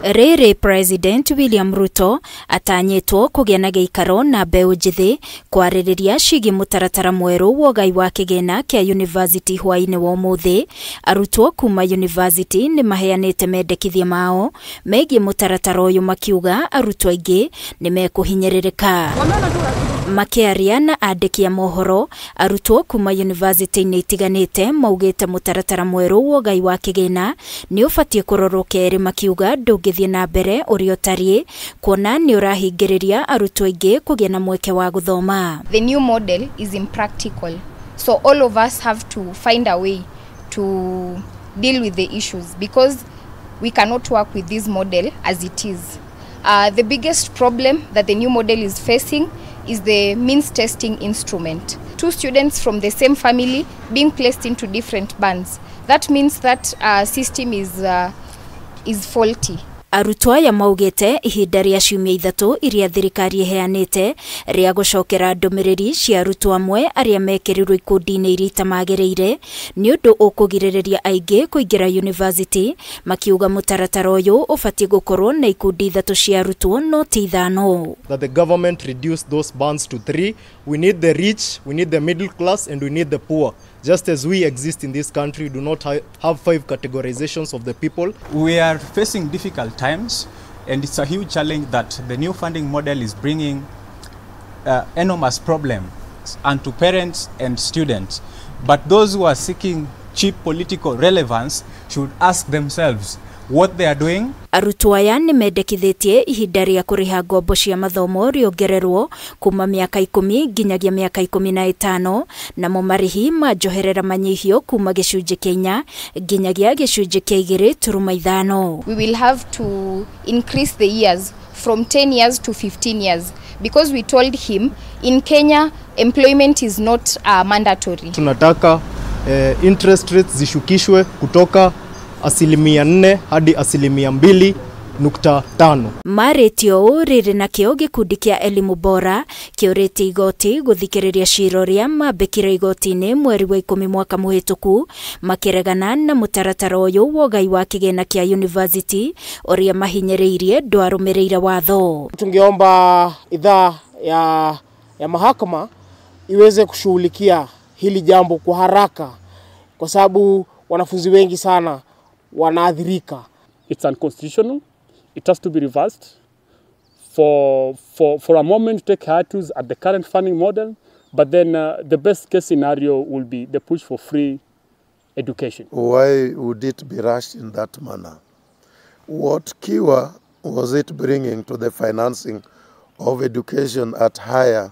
Riri President William Ruto atanyitwo kugĩa na gĩikaro na mbeũ njĩthĩ kwarĩrĩria ciĩgiĩ mũtaratara mwerũ wa ũgai wa kĩgĩna kĩa university hwaĩ-inĩ wa ũmũthĩ. Arutwo kuma university nĩ maheanĩte mendekithia mao megiĩ mũtaratara ũyũ makiuga arutwo aingĩ nĩ mekũhinyĩrĩrĩka. Makĩaria na andĩki a mohoro, arutwo kuma university-inĩ itiganĩte maugĩte mũtaratara mwerũ wa ũgai wa kĩgĩna nĩ ũbatiĩ kũrorwo kerĩ, makiuga ndũngĩthiĩ na mbere ũrĩa ũtariĩ, kuona nĩ ũrahingĩrĩria arutwo aingĩ kũgĩa na mweke wa gũthoma. The new model is impractical, so all of us have to find a way to deal with the issues because we cannot work with this model as it is. The biggest problem that the new model is facing is the means testing instrument. Two students from the same family being placed into different bands. That means that system is faulty. Arutwo aya maugĩte ihinda rĩa ciumia ithatũ iria thirikari iheanĩte rĩa gũcokera ndũmĩrĩri cia arutwo amwe arĩa mekĩrirwo ikundi-inĩ iria itamagĩrĩire nĩ ũndũ ũkũgirĩrĩria aingĩ kũingĩra university, makiuga mũtaratara ũyũ ũbatiĩ gũkorwo na ikundi ithatũ cia arutwo no ti ithano. That the government reduce those bands to 3. We need the rich, we need the middle class, and we need the poor. Just as we exist in this country, we do not have 5 categorizations of the people. We are facing difficult times, and it's a huge challenge that the new funding model is bringing enormous problems unto parents and students. But those who are seeking cheap political relevance should ask themselves what they are doing. Arutwo aya nĩ mendekithĩtie ihinda rĩa kũrĩha ngombo cia mathomo rĩongererwo kuma mĩaka 10 nginyagia mĩaka 15, namo marĩhi manjoherera manyihio kuma gĩcunjĩ kĩa 4 nginyagia gĩcunjĩ kĩa 2.5. We will have to increase the years from 10 years to 15 years because we told him in Kenya employment is not mandatory. Tunataka interest rates zishukishwe kutoka 4% hadi 2.5. Marĩtio rĩrĩ nakĩo gĩkundi kĩa elimu bora kĩũrĩte igoti gũthikĩrĩria cira ũrĩa mambĩkire igoti-inĩ mweri wa 10 mwaka mũhĩtũku makĩregana na mũtaratara ũyũ wa ũgai wa kĩgĩna kĩa university ũrĩa mahinyĩrĩirie ndwarũmĩrĩire watho. Tungeomba idhaa ya mahakama iweze kushughulikia hili jambo kwa haraka kwa sababu wanafunzi wengi sana wanaathirika. It's unconstitutional. It has to be reversed. For a moment, take hiatus at the current funding model, but then the best case scenario will be the push for free education. Why would it be rushed in that manner? What cure was it bringing to the financing of education at higher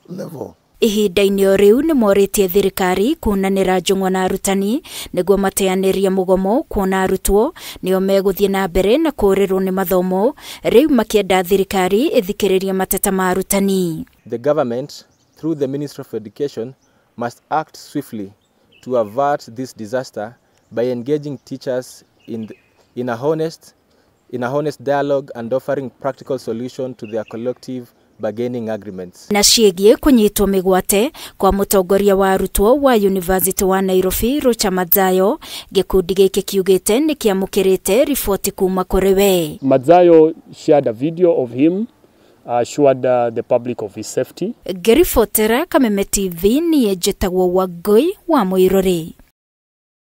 level? Ihinda-inĩ o rĩu nĩ morĩtie thirikari kunanĩra njũng'wa na arutani nĩguo mateanĩrie mũgomo, kuona arutwo nĩo megũthiĩ na mbere na kũũrĩrwo nĩ mathomo, rĩu makĩenda thirikari ĩthikĩrĩrie mateta ma arutani. The government, through the Ministry of Education, must act swiftly to avert this disaster by engaging teachers in a honest dialogue and offering practical solution to their collective bargaining agreements. Na ciĩgiĩ kũnyitwo mĩgwate kwa mũtongoria wa arutwo wa University wa Nairobi Rocha Madzayo, gĩkundi gĩkĩ kiugĩte nĩ kĩamũkĩrĩte riboti kuma kũrĩ we. Madzayo shared a video of him, assured the public of his safety. Ngĩribotera Kameme TV niĩ njĩtagwo Wangui wa Mũirũrĩ.